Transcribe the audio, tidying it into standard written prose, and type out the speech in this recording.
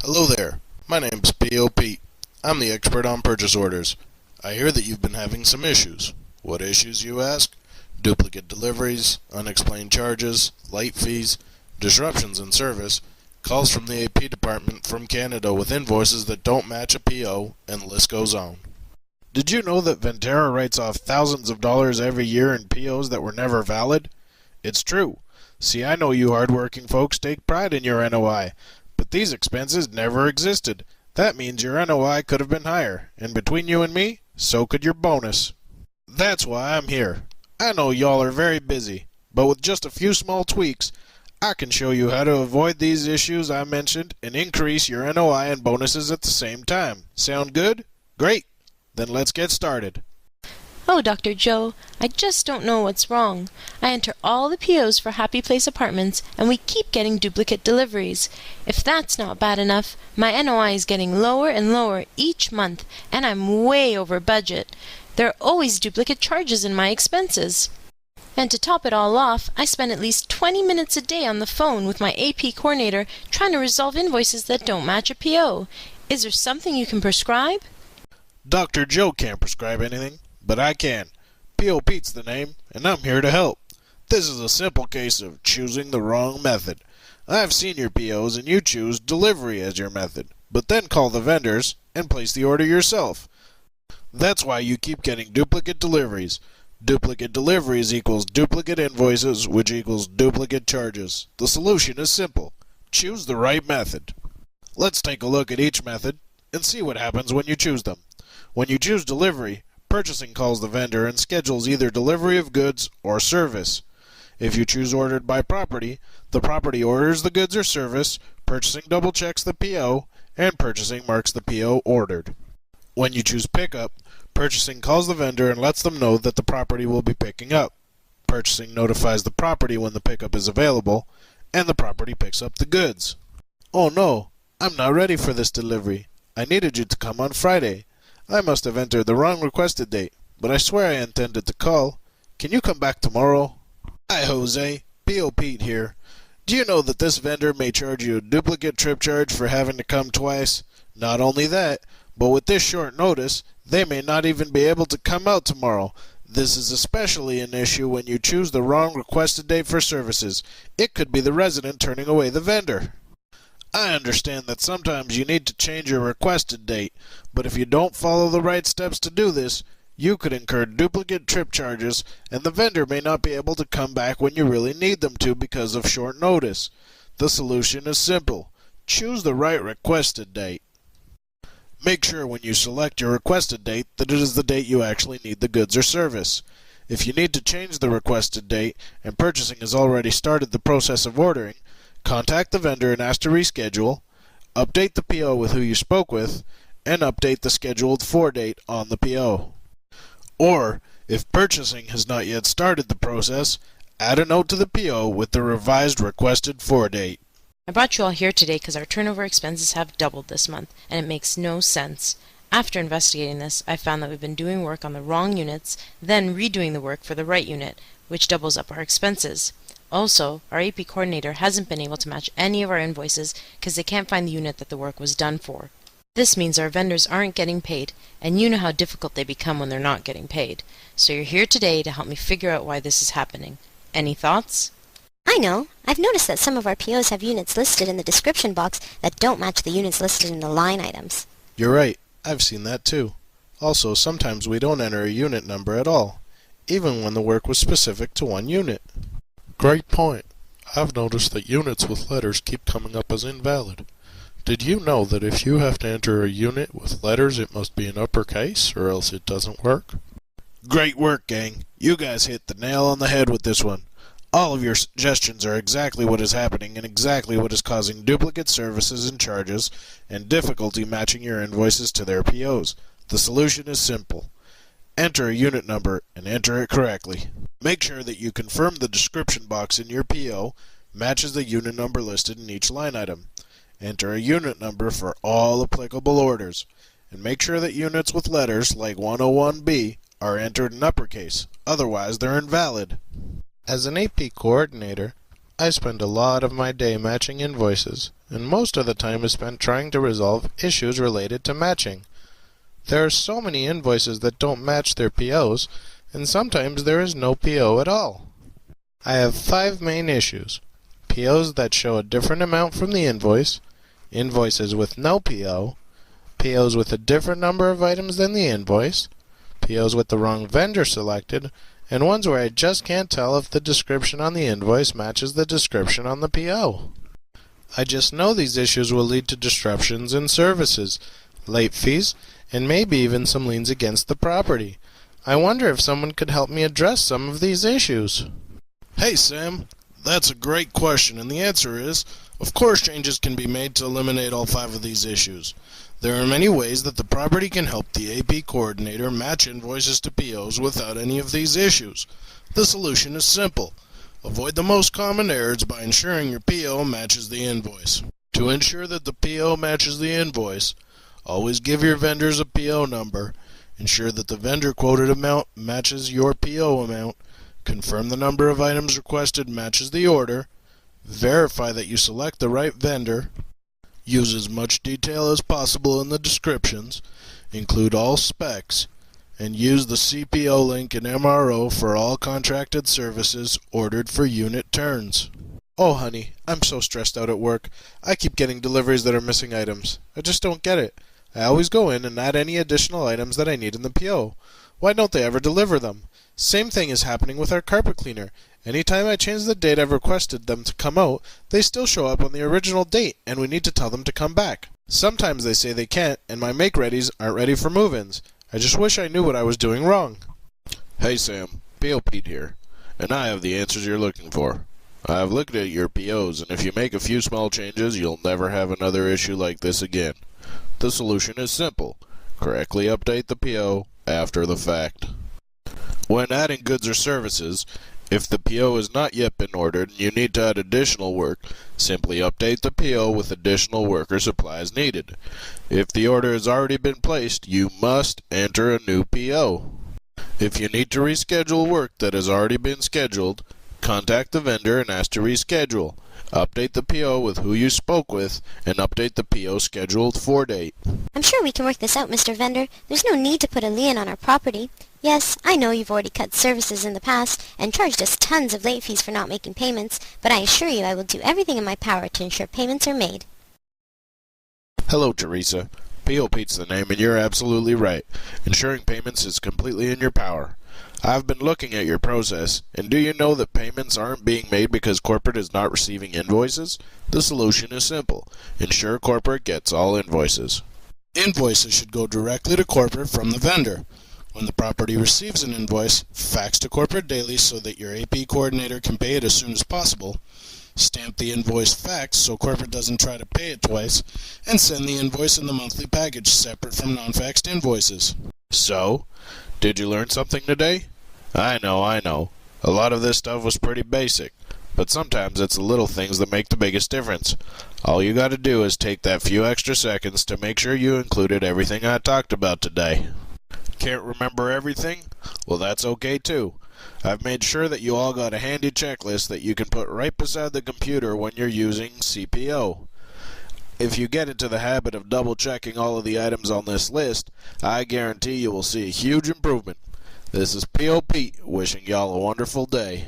Hello there, my name's CPO Pete. I'm the expert on purchase orders. I hear that you've been having some issues. What issues, you ask? Duplicate deliveries, unexplained charges, late fees, disruptions in service, calls from the AP department from Canada with invoices that don't match a PO, and the list goes on. Did you know that Venterra writes off thousands of dollars every year in POs that were never valid? It's true. See, I know you hardworking folks take pride in your NOI, but these expenses never existed. That means your NOI could have been higher, and between you and me, so could your bonus. That's why I'm here. I know y'all are very busy, but with just a few small tweaks, I can show you how to avoid these issues I mentioned and increase your NOI and bonuses at the same time. Sound good? Great! Then let's get started. Oh, Dr. Joe, I just don't know what's wrong. I enter all the POs for Happy Place Apartments, and we keep getting duplicate deliveries. If that's not bad enough, my NOI is getting lower and lower each month, and I'm way over budget. There are always duplicate charges in my expenses. And to top it all off, I spend at least 20 minutes a day on the phone with my AP coordinator trying to resolve invoices that don't match a PO. Is there something you can prescribe? Dr. Joe can't prescribe anything, but I can. P.O. Pete's the name, and I'm here to help. This is a simple case of choosing the wrong method. I've seen your POs and you choose delivery as your method, but then call the vendors and place the order yourself. That's why you keep getting duplicate deliveries. Duplicate deliveries equals duplicate invoices, which equals duplicate charges. The solution is simple. Choose the right method. Let's take a look at each method and see what happens when you choose them. When you choose delivery, purchasing calls the vendor and schedules either delivery of goods or service. If you choose ordered by property, the property orders the goods or service, purchasing double checks the PO, and purchasing marks the PO ordered. When you choose pickup, purchasing calls the vendor and lets them know that the property will be picking up. Purchasing notifies the property when the pickup is available, and the property picks up the goods. Oh no, I'm not ready for this delivery. I needed you to come on Friday. I must have entered the wrong requested date, but I swear I intended to call. Can you come back tomorrow? Hi, Jose. P.O. Pete here. Do you know that this vendor may charge you a duplicate trip charge for having to come twice? Not only that, but with this short notice, they may not even be able to come out tomorrow. This is especially an issue when you choose the wrong requested date for services. It could be the resident turning away the vendor. I understand that sometimes you need to change your requested date, but if you don't follow the right steps to do this, you could incur duplicate trip charges, and the vendor may not be able to come back when you really need them to because of short notice. The solution is simple. Choose the right requested date. Make sure when you select your requested date that it is the date you actually need the goods or service. If you need to change the requested date and purchasing has already started the process of ordering, contact the vendor and ask to reschedule, update the PO with who you spoke with, and update the scheduled for date on the PO. Or, if purchasing has not yet started the process, add a note to the PO with the revised requested for date. I brought you all here today because our turnover expenses have doubled this month, and it makes no sense. After investigating this, I found that we've been doing work on the wrong units, then redoing the work for the right unit, which doubles up our expenses. Also, our AP coordinator hasn't been able to match any of our invoices because they can't find the unit that the work was done for. This means our vendors aren't getting paid, and you know how difficult they become when they're not getting paid. So you're here today to help me figure out why this is happening. Any thoughts? I know. I've noticed that some of our POs have units listed in the description box that don't match the units listed in the line items. You're right. I've seen that too. Also, sometimes we don't enter a unit number at all, even when the work was specific to one unit. Great point. I've noticed that units with letters keep coming up as invalid. Did you know that if you have to enter a unit with letters, it must be in uppercase, or else it doesn't work? Great work, gang. You guys hit the nail on the head with this one. All of your suggestions are exactly what is happening and exactly what is causing duplicate services and charges and difficulty matching your invoices to their POs. The solution is simple. Enter a unit number and enter it correctly. Make sure that you confirm the description box in your PO matches the unit number listed in each line item. Enter a unit number for all applicable orders, and make sure that units with letters like 101B are entered in uppercase, otherwise they're invalid. As an AP coordinator, I spend a lot of my day matching invoices, and most of the time is spent trying to resolve issues related to matching. There are so many invoices that don't match their POs, and sometimes there is no PO at all. I have 5 main issues: POs that show a different amount from the invoice, invoices with no PO, POs with a different number of items than the invoice, POs with the wrong vendor selected, and ones where I just can't tell if the description on the invoice matches the description on the PO. I just know these issues will lead to disruptions in services, late fees, and maybe even some liens against the property. I wonder if someone could help me address some of these issues. Hey Sam, that's a great question, and the answer is, of course changes can be made to eliminate all 5 of these issues. There are many ways that the property can help the AP coordinator match invoices to POs without any of these issues. The solution is simple. Avoid the most common errors by ensuring your PO matches the invoice. To ensure that the PO matches the invoice, always give your vendors a PO number, ensure that the vendor quoted amount matches your PO amount, confirm the number of items requested matches the order, verify that you select the right vendor, use as much detail as possible in the descriptions, include all specs, and use the CPO link in MRO for all contracted services ordered for unit turns. Oh honey, I'm so stressed out at work. I keep getting deliveries that are missing items. I just don't get it. I always go in and add any additional items that I need in the PO. Why don't they ever deliver them? Same thing is happening with our carpet cleaner. Anytime I change the date I've requested them to come out, they still show up on the original date, and we need to tell them to come back. Sometimes they say they can't, and my make-readies aren't ready for move-ins. I just wish I knew what I was doing wrong. Hey Sam, PO Pete here, and I have the answers you're looking for. I have looked at your POs, and if you make a few small changes, you'll never have another issue like this again. The solution is simple. Correctly update the PO after the fact. When adding goods or services, if the PO has not yet been ordered and you need to add additional work, simply update the PO with additional work or supplies needed. If the order has already been placed, you must enter a new PO. If you need to reschedule work that has already been scheduled, contact the vendor and ask to reschedule. Update the PO with who you spoke with, and update the PO scheduled for date. I'm sure we can work this out, Mr. Vendor. There's no need to put a lien on our property. Yes, I know you've already cut services in the past and charged us tons of late fees for not making payments, but I assure you I will do everything in my power to ensure payments are made. Hello, Teresa. PO Pete's the name, and you're absolutely right. Ensuring payments is completely in your power. I've been looking at your process, and do you know that payments aren't being made because corporate is not receiving invoices? The solution is simple. Ensure corporate gets all invoices. Invoices should go directly to corporate from the vendor. When the property receives an invoice, fax to corporate daily so that your AP coordinator can pay it as soon as possible. Stamp the invoice fax so corporate doesn't try to pay it twice, and send the invoice in the monthly package separate from non-faxed invoices. So, did you learn something today? I know. A lot of this stuff was pretty basic, but sometimes it's the little things that make the biggest difference. All you gotta do is take that few extra seconds to make sure you included everything I talked about today. Can't remember everything? Well, that's okay too. I've made sure that you all got a handy checklist that you can put right beside the computer when you're using CPO. If you get into the habit of double-checking all of the items on this list, I guarantee you will see a huge improvement. This is PO Pete, wishing y'all a wonderful day.